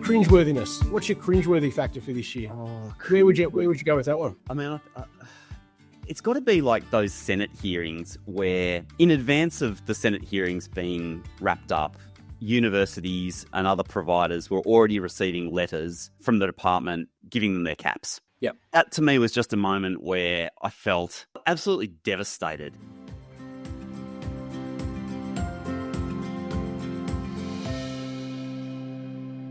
Cringeworthiness. What's your cringeworthy factor for this year? Where would you go with that one? I mean, it's got to be like those Senate hearings where, in advance of the Senate hearings being wrapped up, universities and other providers were already receiving letters from the department giving them their caps. Yep. That to me was just a moment where I felt absolutely devastated.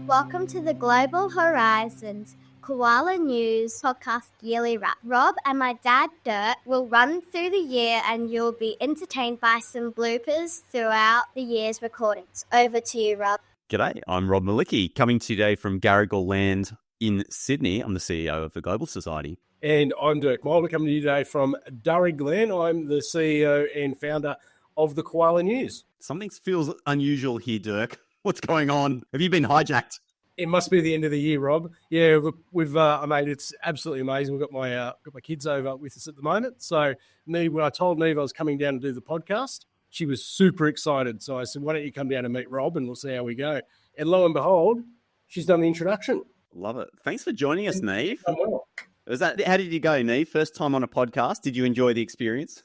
Welcome to the Global Horizons Koala News podcast yearly wrap. Rob and my dad Dirk will run through the year and you'll be entertained by some bloopers throughout the year's recordings. Over to you, Rob. G'day, I'm Rob Malicki, coming to you today from Garigal Land in Sydney. I'm the CEO of the Global Society. And I'm Dirk Mulder, coming to you today from Durry Glen. I'm the CEO and founder of the Koala News. Something feels unusual here, Dirk. What's going on? Have you been hijacked? It must be the end of the year, Rob. Yeah, we've mate, it's absolutely amazing. We've got my kids over with us at the moment. So Neve, when I told Neve I was coming down to do the podcast, she was super excited. So I said, why don't you come down and meet Rob and we'll see how we go. And lo and behold, she's done the introduction. Love it. Thanks for joining us, Neve. How did you go, Neve? First time on a podcast. Did you enjoy the experience?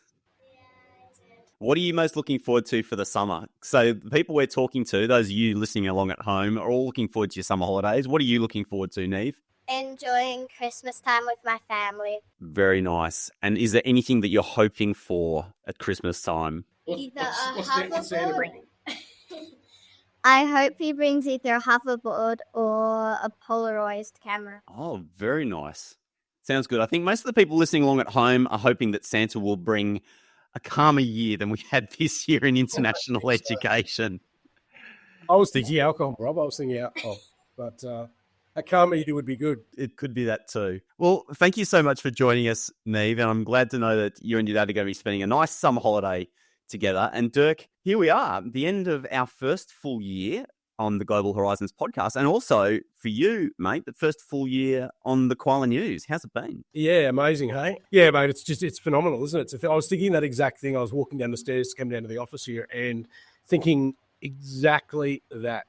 What are you most looking forward to for the summer? So the people we're talking to, those of you listening along at home, are all looking forward to your summer holidays. What are you looking forward to, Neve? Enjoying Christmas time with my family. Very nice. And is there anything that you're hoping for at Christmas time? Either a hoverboard. I hope he brings either a hoverboard or a Polaroid camera. Oh, very nice. Sounds good. I think most of the people listening along at home are hoping that Santa will bring a calmer year than we had this year in international education. I was thinking alcohol, Rob. But a calmer year would be good. It could be that too. Well, thank you so much for joining us, Neve, and I'm glad to know that you and your dad are going to be spending a nice summer holiday together. And Dirk, here we are, the end of our first full year on the Global Horizons podcast, and also for you, mate, the first full year on the Koala News. How's it been? Yeah, amazing, hey? Yeah, mate, it's phenomenal, isn't it? I was thinking that exact thing. I was walking down the stairs to come down to the office here and thinking exactly that.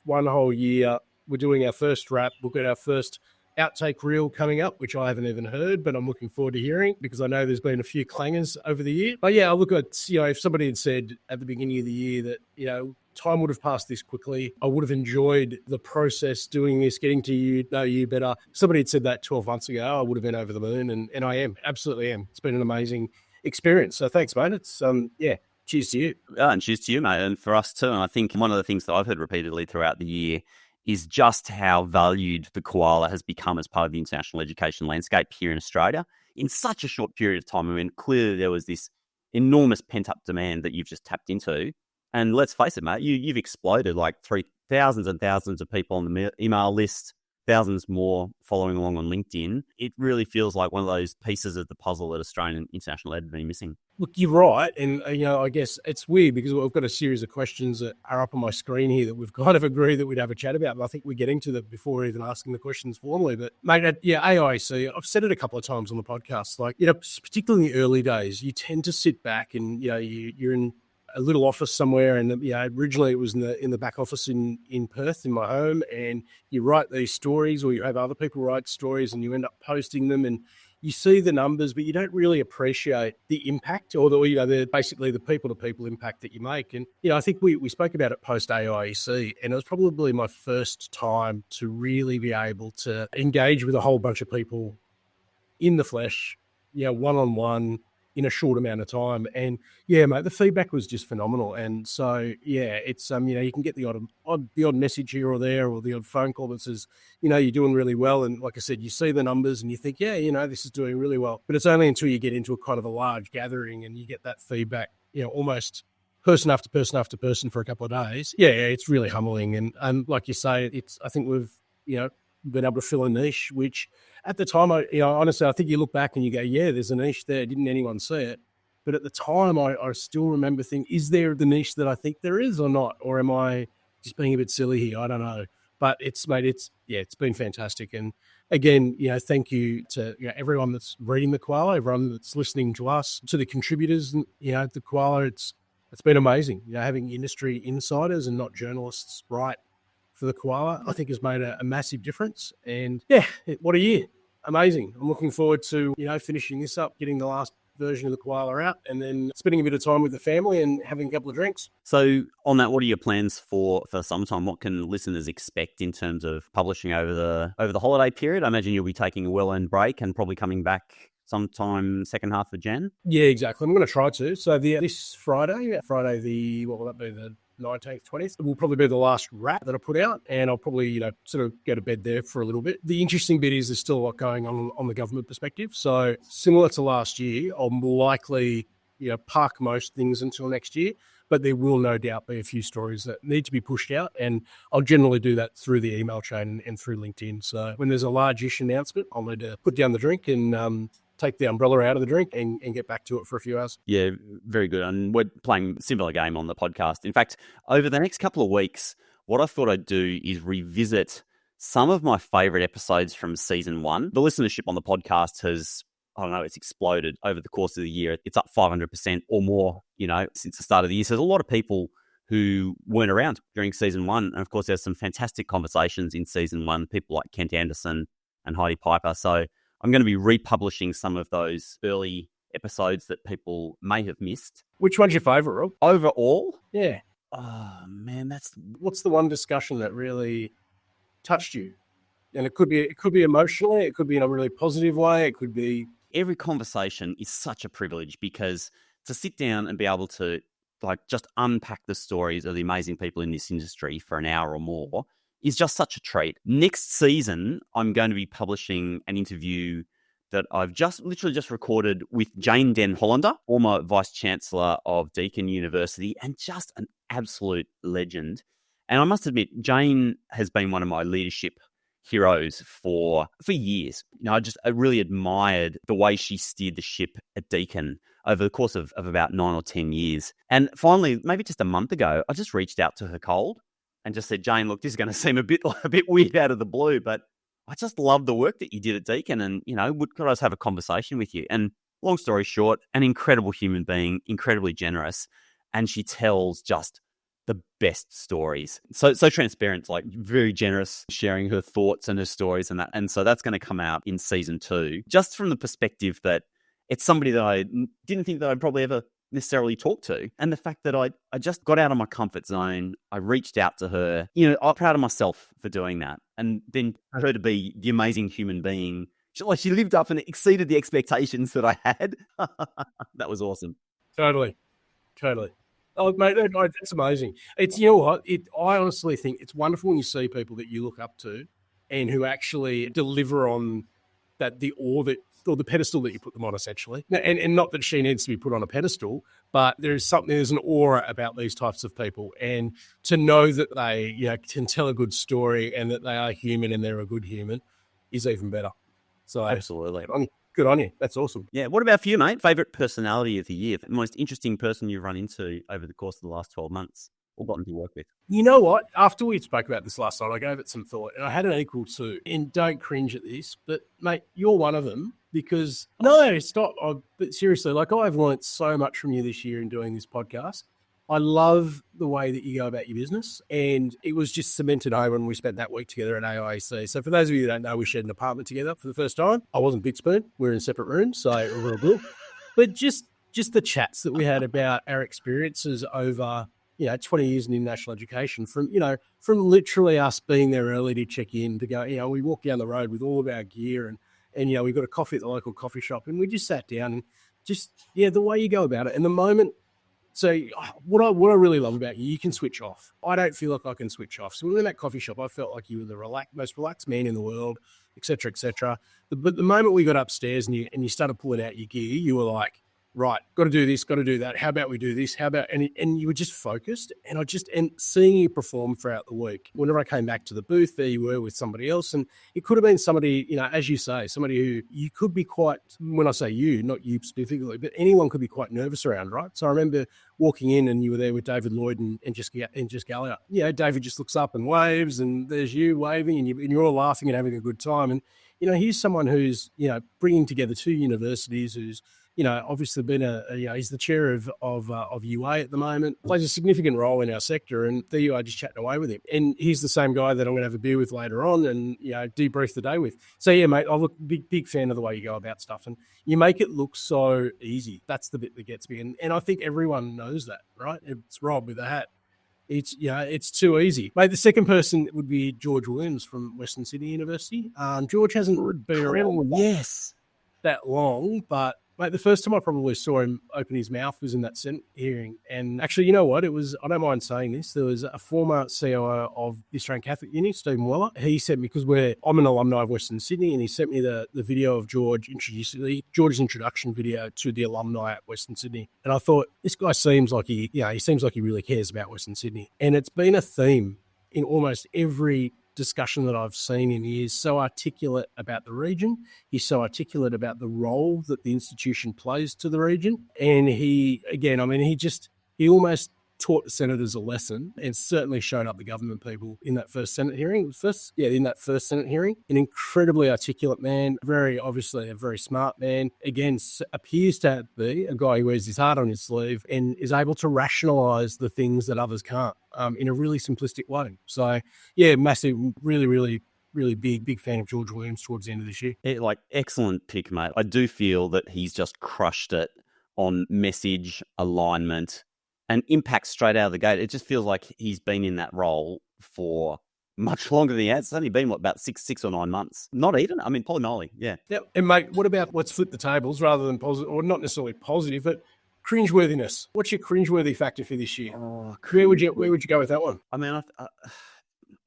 One whole year, we're doing our first wrap. We've got our first outtake reel coming up, which I haven't even heard, but I'm looking forward to hearing because I know there's been a few clangers over the year. But yeah, I look at, if somebody had said at the beginning of the year that, time would have passed this quickly, I would have enjoyed the process doing this, getting to know you better. Somebody had said that 12 months ago, I would have been over the moon, and I am, absolutely am. It's been an amazing experience. So thanks, mate. It's, cheers to you. And cheers to you, mate, and for us too. And I think one of the things that I've heard repeatedly throughout the year is just how valued the koala has become as part of the international education landscape here in Australia in such a short period of time. I mean, clearly there was this enormous pent-up demand that you've just tapped into. And let's face it, mate, you've exploded like thousands and thousands of people on the email list, thousands more following along on LinkedIn. It really feels like one of those pieces of the puzzle that Australian international ed have been missing. Look, you're right. And, I guess it's weird because we've got a series of questions that are up on my screen here that we've kind of agreed that we'd have a chat about. But I think we're getting to them before even asking the questions formally. But, mate, AIC, I've said it a couple of times on the podcast, particularly in the early days, you tend to sit back and, you're in a little office somewhere, and originally it was in the back office in Perth in my home, and you write these stories or you have other people write stories and you end up posting them and you see the numbers, but you don't really appreciate the impact or basically the people-to-people impact that you make. And I think we spoke about it post AIEC, and it was probably my first time to really be able to engage with a whole bunch of people in the flesh, one-on-one, in a short amount of time. And yeah, mate, the feedback was just phenomenal. And so, yeah, it's, you can get the odd message here or there, or the odd phone call that says, you're doing really well. And like I said, you see the numbers and you think, yeah, this is doing really well. But it's only until you get into a kind of a large gathering and you get that feedback, almost person after person after person for a couple of days. Yeah, it's really humbling. And like you say, I think we've, been able to fill a niche, which at the time, honestly, I think you look back and you go, yeah, there's a niche there. Didn't anyone see it? But at the time, I still remember thinking, is there the niche that I think there is or not? Or am I just being a bit silly here? I don't know. But it's been fantastic. And again, thank you to everyone that's reading the Koala, everyone that's listening to us, to the contributors, the Koala. It's been amazing, having industry insiders and not journalists write for the Koala, I think has made a massive difference. And yeah, what a year. Amazing. I'm looking forward to, finishing this up, getting the last version of the Koala out, and then spending a bit of time with the family and having a couple of drinks. So on that, what are your plans for summertime? What can listeners expect in terms of publishing over the holiday period? I imagine you'll be taking a well-earned break and probably coming back sometime second half of Jan. Yeah, exactly. I'm going to try to. So this Friday, what will that be? The 19th, 20th, will probably be the last wrap that I put out, and I'll probably, sort of go to bed there for a little bit. The interesting bit is there's still a lot going on the government perspective. So similar to last year, I'll likely, park most things until next year, but there will no doubt be a few stories that need to be pushed out, and I'll generally do that through the email chain and through LinkedIn. So when there's a large-ish announcement, I'll need to put down the drink and take the umbrella out of the drink and get back to it for a few hours. Yeah, very good. And we're playing a similar game on the podcast. In fact, over the next couple of weeks, what I thought I'd do is revisit some of my favourite episodes from season 1. The listenership on the podcast has, it's exploded over the course of the year. It's up 500% or more, since the start of the year. So there's a lot of people who weren't around during season 1. And of course, there's some fantastic conversations in season 1, people like Kent Anderson and Heidi Piper. So I'm going to be republishing some of those early episodes that people may have missed. Which one's your favourite, Rob? Overall? Yeah. Oh, man, what's the one discussion that really touched you? And it could be emotionally, it could be in a really positive way, it could be... Every conversation is such a privilege, because to sit down and be able to just unpack the stories of the amazing people in this industry for an hour or more is just such a treat. Next season, I'm going to be publishing an interview that I've literally just recorded with Jane Den Hollander, former Vice-Chancellor of Deakin University, and just an absolute legend. And I must admit, Jane has been one of my leadership heroes for years. I really admired the way she steered the ship at Deakin over the course of about 9 or 10 years. And finally, maybe just a month ago, I just reached out to her cold and just said, Jane, look, this is going to seem a bit weird out of the blue, but I just love the work that you did at Deakin, and, could I just have a conversation with you? And long story short, an incredible human being, incredibly generous, and she tells just the best stories. So transparent, very generous, sharing her thoughts and her stories and that. And so that's going to come out in season 2, just from the perspective that it's somebody that I didn't think that I'd probably ever necessarily talk to. And the fact that I just got out of my comfort zone, I reached out to her, I'm proud of myself for doing that. And then for her to be the amazing human being, she lived up and exceeded the expectations that I had. That was awesome. Totally. Oh, mate, that's amazing. It's, what? I honestly think it's wonderful when you see people that you look up to and who actually deliver on the the pedestal that you put them on, essentially. And not that she needs to be put on a pedestal, but there's an aura about these types of people. And to know that they, can tell a good story and that they are human and they're a good human is even better. So absolutely. Good on you. That's awesome. Yeah. What about for you, mate? Favourite personality of the year? The most interesting person you've run into over the course of the last 12 months or gotten to work with? You know what? After we spoke about this last night, I gave it some thought, and I had an equal to. And don't cringe at this, but, mate, you're one of them. Because, no, stop. But seriously, I've learnt so much from you this year in doing this podcast. I love the way that you go about your business, and it was just cemented home when we spent that week together at AIC. So for those of you who don't know, we shared an apartment together for the first time. I wasn't Big Spoon. We were in separate rooms, so real good. But just the chats that we had about our experiences over, 20 years in international education, from literally us being there early to check in, to go, we walk down the road with all of our gear and we got a coffee at the local coffee shop, and we just sat down and the way you go about it and the moment. So what I really love about you can switch off. I don't feel like I can switch off. So when we were in that coffee shop, I felt like you were the most relaxed man in the world, et cetera, et cetera. But the moment we got upstairs and you started pulling out your gear, you were like, right, got to do this, got to do that. How about we do this? How about, and you were just focused. And seeing you perform throughout the week, whenever I came back to the booth, there you were with somebody else. And it could have been somebody, as you say, somebody who you could be quite, when I say you, not you specifically, but anyone could be quite nervous around, right? So I remember walking in and you were there with David Lloyd and just Gallagher. David just looks up and waves, and there's you waving, and you're all laughing and having a good time. And, here's someone who's, bringing together 2 universities, who's obviously been he's the chair of UA at the moment, plays a significant role in our sector, and the UA just chatting away with him. And he's the same guy that I'm going to have a beer with later on and, debrief the day with. So, yeah, mate, I'm a big fan of the way you go about stuff. And you make it look so easy. That's the bit that gets me. And I think everyone knows that, right? It's Rob with a hat. It's too easy. Mate, the second person would be George Williams from Western Sydney University. George hasn't been around that long, but mate, the first time I probably saw him open his mouth was in that Senate hearing. And actually, you know what? It was, I don't mind saying this, there was a former COO of the Australian Catholic Uni, Stephen Weller. He sent me, because I'm an alumni of Western Sydney, and he sent me the video of George's introduction video to the alumni at Western Sydney. And I thought, this guy seems like he seems like he really cares about Western Sydney. And it's been a theme in almost every discussion that I've seen him. He is so articulate about the region. He's so articulate about the role that the institution plays to the region. And he almost taught the senators a lesson, and certainly showed up the government people in that first Senate hearing. An incredibly articulate man, very obviously a very smart man. Again, appears to be a guy who wears his heart on his sleeve and is able to rationalise the things that others can't in a really simplistic way. So, yeah, massive, really, really, really big fan of George Williams towards the end of this year. Excellent pick, mate. I do feel that he's just crushed it on message, alignment, and impact straight out of the gate. It just feels like he's been in that role for much longer than he has. It's only been, about 6 or 9 months? Not even. I mean, polymoly, yeah. Yep. And, mate, what about, let's flip the tables rather than positive, or not necessarily positive, but cringeworthiness. What's your cringeworthy factor for this year? Where would you go with that one? I mean,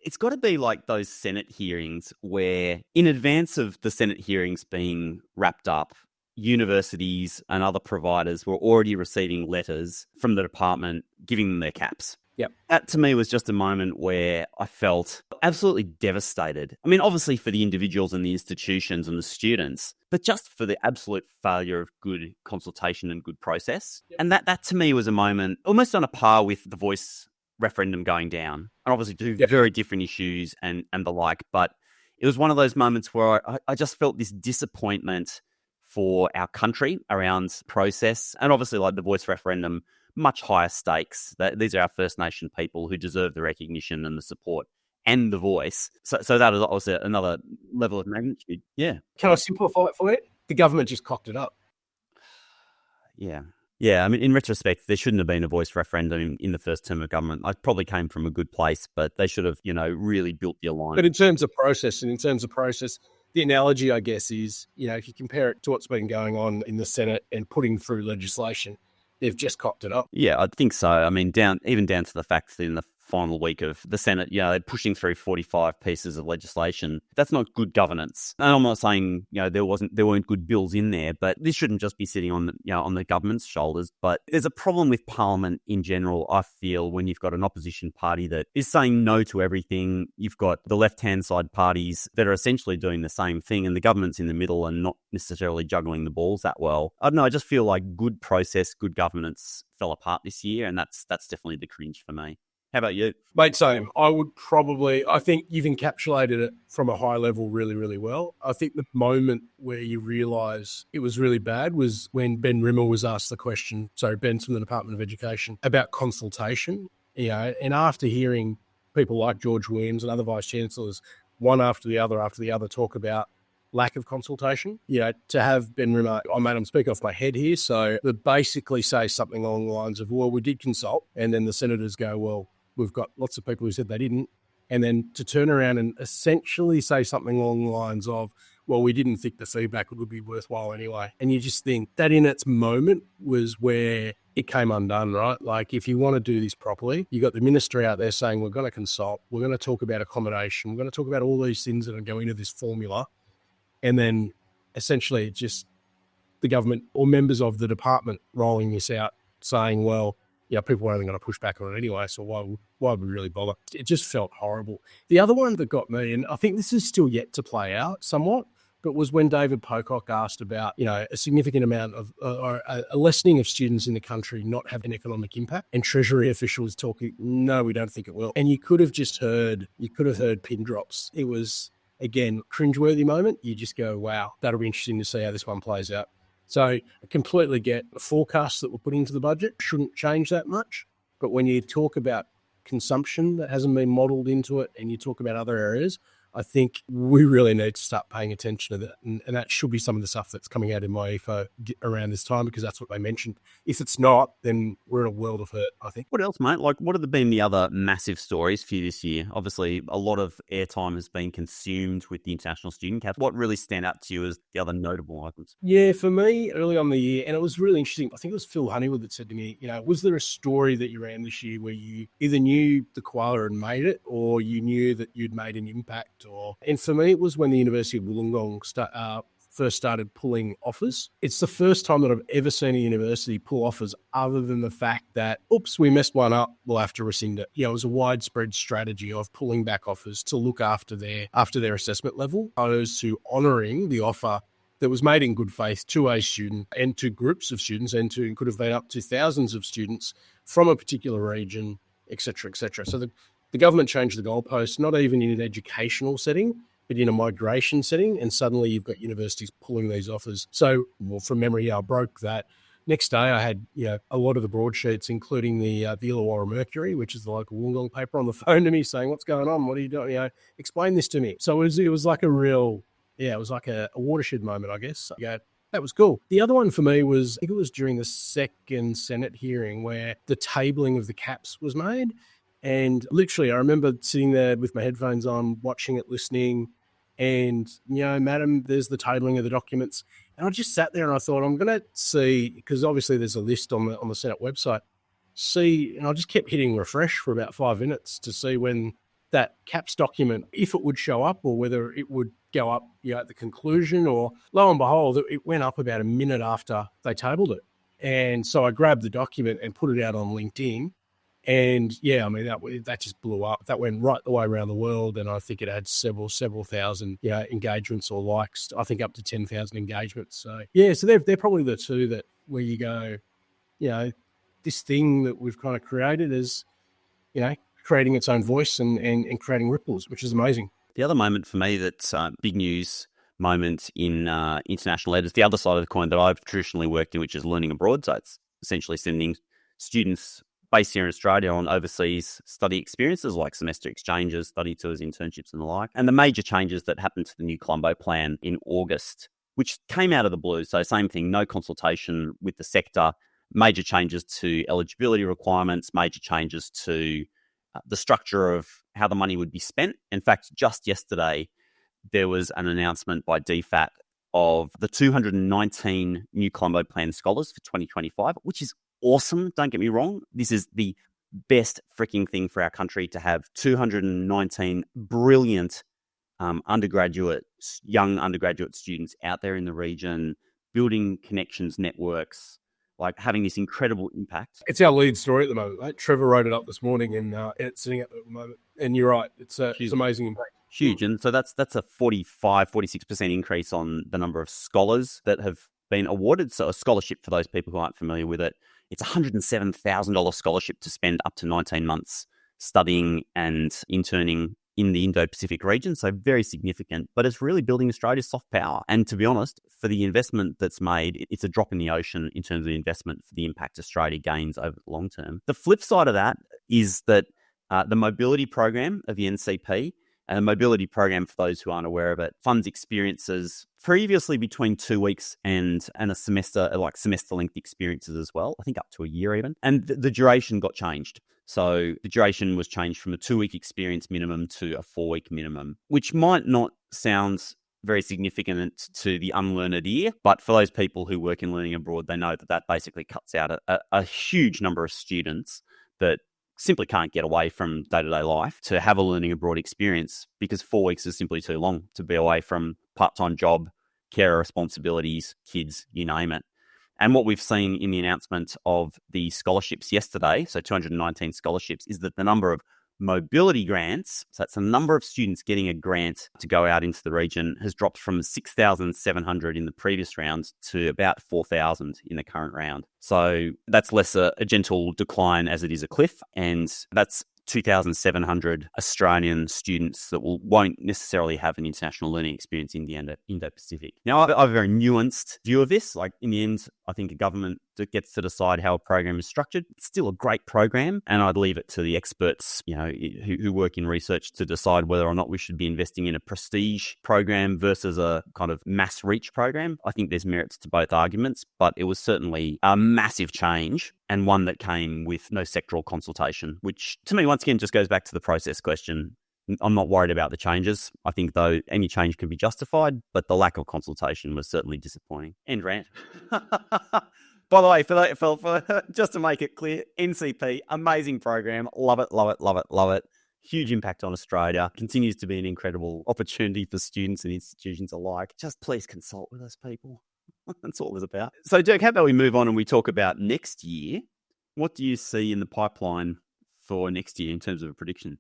it's got to be like those Senate hearings where, in advance of the Senate hearings being wrapped up, universities and other providers were already receiving letters from the department giving them their caps. Yep. That to me was just a moment where I felt absolutely devastated. I mean, obviously for the individuals and the institutions and the students, but just for the absolute failure of good consultation and good process. Yep. And that to me was a moment almost on a par with the Voice referendum going down. And obviously two very different issues and the like. But it was one of those moments where I just felt this disappointment for our country around process, and obviously like the Voice referendum, much higher stakes. These are our First Nation people who deserve the recognition and the support and the voice. So that is obviously another level of magnitude. Yeah. Can I simplify it for you? The government just cocked it up. Yeah. Yeah, I mean, in retrospect, there shouldn't have been a Voice referendum in the first term of government. I probably came from a good place, but they should have, really built the alignment. But in terms of process, the analogy, I guess, is, if you compare it to what's been going on in the Senate and putting through legislation, they've just cocked it up. Yeah, I think so. I mean, down to the fact that in the final week of the Senate, they're pushing through 45 pieces of legislation. That's not good governance. And I'm not saying, there weren't good bills in there, but this shouldn't just be sitting on the government's shoulders. But there's a problem with Parliament in general, I feel, when you've got an opposition party that is saying no to everything. You've got the left-hand side parties that are essentially doing the same thing, and the government's in the middle and not necessarily juggling the balls that well. I don't know, I just feel like good process, good governance fell apart this year, and that's definitely the cringe for me. How about you? Mate, same. I think you've encapsulated it from a high level really, really well. I think the moment where you realise it was really bad was when Ben Rimmer was asked the question, Ben's from the Department of Education, about consultation. And after hearing people like George Williams and other Vice-Chancellors, one after the other talk about lack of consultation, to have Ben Rimmer, I'm speaking off my head here, so to basically say something along the lines of, well, we did consult, and then the senators go, well, we've got lots of people who said they didn't. And then to turn around and essentially say something along the lines of, well, we didn't think the feedback would be worthwhile anyway. And you just think that in its moment was where it came undone, right? Like, if you want to do this properly, you got the ministry out there saying, we're going to consult, we're going to talk about accommodation, we're going to talk about all these things that are going into this formula. And then essentially just the government or members of the department rolling this out saying, well, people are only going to push back on it anyway, so why would we really bother? It just felt horrible. The other one that got me, and I think this is still yet to play out somewhat, but was when David Pocock asked about, a significant amount of, or a lessening of students in the country not have an economic impact, and Treasury officials talking, no, we don't think it will. And you could have heard pin drops. It was, again, cringeworthy moment. You just go, wow, that'll be interesting to see how this one plays out. So I completely get the forecasts that were put into the budget shouldn't change that much. But when you talk about consumption that hasn't been modelled into it and you talk about other areas, I think we really need to start paying attention to that. And that should be some of the stuff that's coming out in my EFO around this time, because that's what they mentioned. If it's not, then we're in a world of hurt, I think. What else, mate? Like, what have been the other massive stories for you this year? Obviously, a lot of airtime has been consumed with the International Student Cap. What really stand out to you as the other notable items? Yeah, for me, early on in the year, and it was really interesting. I think it was Phil Honeywood that said to me, was there a story that you ran this year where you either knew the koala had made it or you knew that you'd made an impact? And for me, it was when the University of Wollongong first started pulling offers. It's the first time that I've ever seen a university pull offers other than the fact that, oops, we messed one up, we'll have to rescind it. It was a widespread strategy of pulling back offers to look after their assessment level, opposed to honouring the offer that was made in good faith to a student and to groups of students, and could have been up to thousands of students from a particular region, et cetera, et cetera. So the government changed the goalposts, not even in an educational setting, but in a migration setting, and suddenly you've got universities pulling these offers. So, from memory, I broke that. Next day, I had a lot of the broadsheets, including the Illawarra Mercury, which is the local Wollongong paper, on the phone to me saying, "What's going on? What are you doing? Explain this to me." So it was like a real, it was like a watershed moment, I guess. That was cool. The other one for me was, I think it was during the second Senate hearing where the tabling of the caps was made. And literally, I remember sitting there with my headphones on, watching it, listening, and, madam, there's the tabling of the documents. And I just sat there and I thought, I'm going to see, because obviously there's a list on the Senate website, and I just kept hitting refresh for about 5 minutes to see when that caps document, if it would show up or whether it would go up at the conclusion, or lo and behold, it went up about a minute after they tabled it. And so I grabbed the document and put it out on LinkedIn. And that just blew up. That went right the way around the world, and I think it had several thousand engagements or likes. I think up to 10,000 engagements. So they're probably the two that where you go, this thing that we've kind of created is, creating its own voice and creating ripples, which is amazing. The other moment for me that's big news moment in international ed is the other side of the coin that I've traditionally worked in, which is learning abroad. So it's essentially sending students based here in Australia on overseas study experiences like semester exchanges, study tours, internships and the like. And the major changes that happened to the new Colombo plan in August, which came out of the blue. So same thing, no consultation with the sector, major changes to eligibility requirements, major changes to the structure of how the money would be spent. In fact, just yesterday, there was an announcement by DFAT of the 219 new Colombo plan scholars for 2025, which is awesome. Don't get me wrong. This is the best freaking thing for our country to have 219 brilliant young undergraduate students out there in the region, building connections, networks, like having this incredible impact. It's our lead story at the moment, mate. Trevor wrote it up this morning, and it's sitting at the moment. And you're right. It's amazing impact. Huge. And so that's a 46% increase on the number of scholars that have been awarded. So a scholarship, for those people who aren't familiar with it, it's a $107,000 scholarship to spend up to 19 months studying and interning in the Indo-Pacific region. So very significant, but it's really building Australia's soft power. And to be honest, for the investment that's made, it's a drop in the ocean in terms of the investment for the impact Australia gains over the long term. The flip side of that is that the mobility program of the NCP, and the mobility program, for those who aren't aware of it, funds experiences previously between 2 weeks and a semester, like semester-length experiences as well, I think up to a year even. And the duration got changed. So the duration was changed from a 2-week experience minimum to a 4-week minimum, which might not sound very significant to the unlearned ear, but for those people who work in learning abroad, they know that basically cuts out a huge number of students that simply can't get away from day-to-day life to have a learning abroad experience, because 4 weeks is simply too long to be away from part-time job, carer responsibilities, kids, you name it. And what we've seen in the announcement of the scholarships yesterday, so 219 scholarships, is that the number of mobility grants, so that's the number of students getting a grant to go out into the region, has dropped from 6,700 in the previous round to about 4,000 in the current round. So that's less a gentle decline as it is a cliff. And that's 2,700 Australian students that won't necessarily have an international learning experience in the Indo-Pacific. Now, I have a very nuanced view of this. Like, in the end, I think a government that gets to decide how a program is structured. It's still a great program, and I'd leave it to the experts, who work in research to decide whether or not we should be investing in a prestige program versus a kind of mass reach program. I think there's merits to both arguments, but it was certainly a massive change and one that came with no sectoral consultation, which to me, once again, just goes back to the process question. I'm not worried about the changes. I think, though, any change can be justified, but the lack of consultation was certainly disappointing. End rant. By the way, for just to make it clear, NCP, amazing program. Love it, love it, love it, love it. Huge impact on Australia. Continues to be an incredible opportunity for students and institutions alike. Just please consult with us, people. That's all it's about. So, Dirk, how about we move on and we talk about next year? What do you see in the pipeline for next year in terms of a prediction?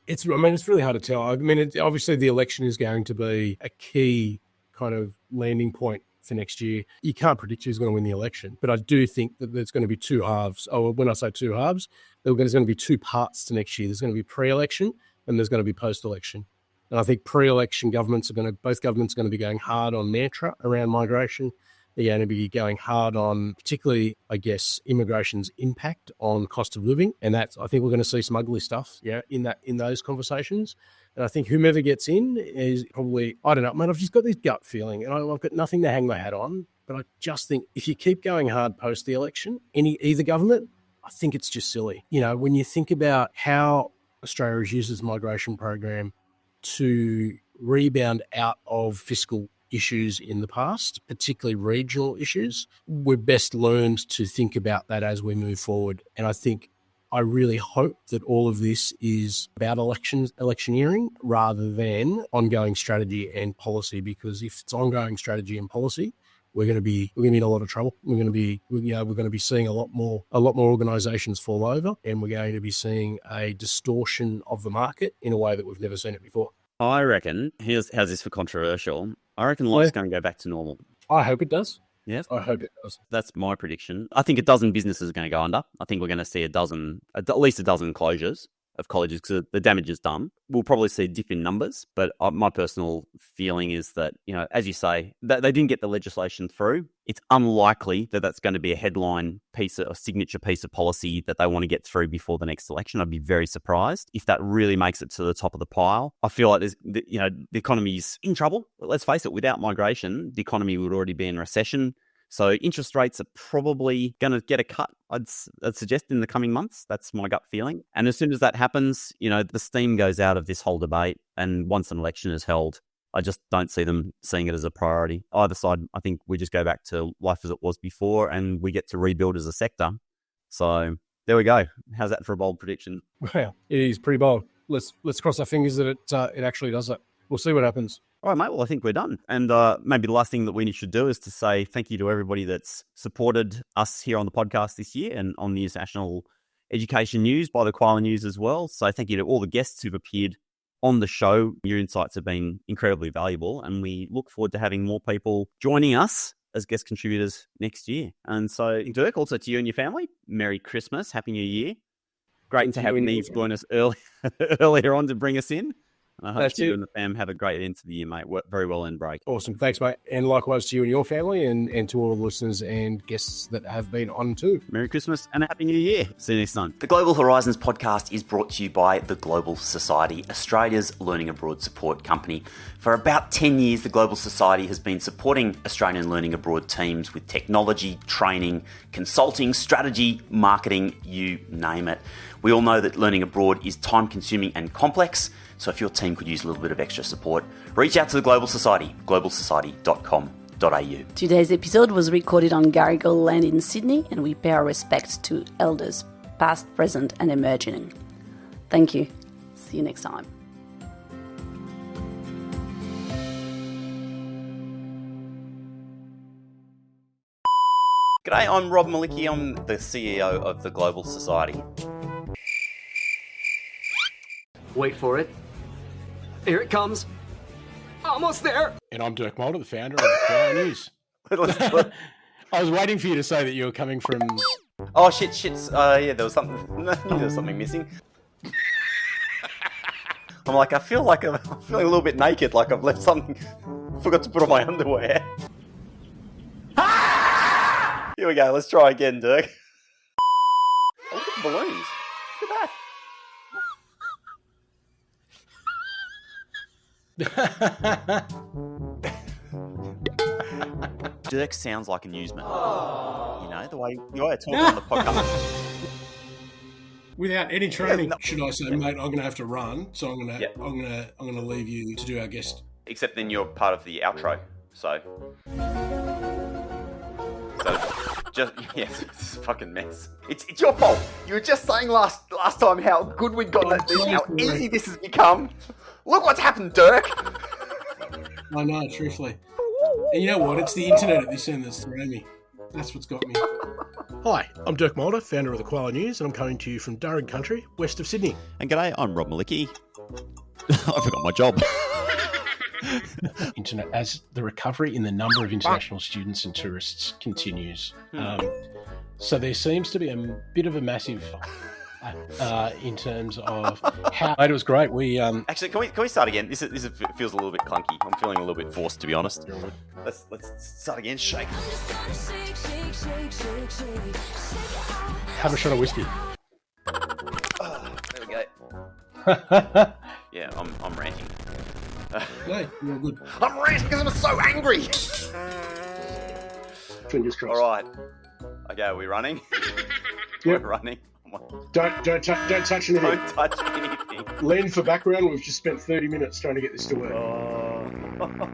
It's really hard to tell. Obviously the election is going to be a key kind of landing point for next year. You can't predict who's going to win the election, but I do think that there's going to be two halves. When I say two halves, there's going to be two parts to next year. There's going to be pre-election and there's going to be post-election. And I think pre-election both governments are going to be going hard on mantra around migration. They're going to be going hard on, particularly, I guess, immigration's impact on cost of living. And I think we're going to see some ugly stuff, in those conversations. And I think whomever gets in is probably, I don't know, man, I've just got this gut feeling and I've got nothing to hang my hat on. But I just think if you keep going hard post the election, either government, I think it's just silly. When you think about how Australia has used its migration program to rebound out of fiscal issues in the past, particularly regional issues, we're best learned to think about that as we move forward. And I really hope that all of this is about electioneering rather than ongoing strategy and policy, because if it's ongoing strategy and policy, we're going to be in a lot of trouble. We're going to be seeing a lot more organisations fall over, and we're going to be seeing a distortion of the market in a way that we've never seen it before. I reckon, how's this for controversial? I recken life's going to go back to normal. I hope it does. Yes, I hope it does. That's my prediction. I think a dozen businesses are going to go under. I think we're going to see at least a dozen closures of colleges because the damage is done. We'll probably see a dip in numbers, but my personal feeling is that, as you say, that they didn't get the legislation through. It's unlikely that that's going to be a headline piece or signature piece of policy that they want to get through before the next election. I'd be very surprised if that really makes it to the top of the pile. I feel like the economy's in trouble. Let's face it, without migration, the economy would already be in recession. So interest rates are probably going to get a cut, I'd suggest, in the coming months. That's my gut feeling. And as soon as that happens, the steam goes out of this whole debate. And once an election is held, I just don't see them seeing it as a priority. Either side, I think we just go back to life as it was before and we get to rebuild as a sector. So there we go. How's that for a bold prediction? Well, it is pretty bold. Let's cross our fingers that it actually does that. We'll see what happens. All right, mate. Well, I think we're done. And maybe the last thing that we should do is to say thank you to everybody that's supported us here on the podcast this year and on the International Education News by the Koala News as well. So thank you to all the guests who've appeared on the show. Your insights have been incredibly valuable, and we look forward to having more people joining us as guest contributors next year. And so, Dirk, also to you and your family, Merry Christmas, Happy New Year. Great to have Neve join us earlier on to bring us in. I hope you and the fam have a great end to the year, mate. Very well earned break. Awesome. Thanks, mate. And likewise to you and your family and to all the listeners and guests that have been on too. Merry Christmas and a Happy New Year. See you next time. The Global Horizons podcast is brought to you by the Global Society, Australia's learning abroad support company. For about 10 years, the Global Society has been supporting Australian learning abroad teams with technology, training, consulting, strategy, marketing, you name it. We all know that learning abroad is time-consuming and complex. So if your team could use a little bit of extra support, reach out to the Global Society, globalsociety.com.au. Today's episode was recorded on Garigal land in Sydney, and we pay our respects to elders, past, present, and emerging. Thank you. See you next time. G'day, I'm Rob Malicki. I'm the CEO of the Global Society. Wait for it. Here it comes. Almost there. And I'm Dirk Mulder, the founder of the Koala News. I was waiting for you to say that you were coming from... Oh, shit. Yeah, there was something missing. I'm like, I feel like I'm feeling a little bit naked, like I've left something, forgot to put on my underwear. Here we go, let's try again, Dirk. Oh, look at the balloons. Look at that. Dirk sounds like a newsman. You know, the way I talk on the podcast. Without any training, no. should I say, mate? I'm going to have to run, so I'm going to leave you to do our guest. Except then you're part of the outro, so it's a fucking mess. It's your fault. You were just saying last time how good we'd gotten at this, how easy this has become. Look what's happened, Dirk. I know, truthfully. And you know what? It's the internet at this end that's throwing me. That's what's got me. Hi, I'm Dirk Mulder, founder of the Koala News, and I'm coming to you from Durham Country, west of Sydney. And g'day, I'm Rob Malicki. I forgot my job. Internet, as the recovery in the number of international students and tourists continues. So there seems to be a bit of a massive in terms of how it was great. We Actually, can we start again? This feels a little bit clunky. I'm feeling a little bit forced, to be honest. Let's start again. Shake. have a shot of whiskey. There we go. Yeah, I'm ranting. No, you're good. I'm ranting because I'm so angry. Fingers crossed. All right. Okay, are we running? Yep. We're running. Don't touch anything. Don't touch anything. Lean for background. We've just spent 30 minutes trying to get this to work. Oh.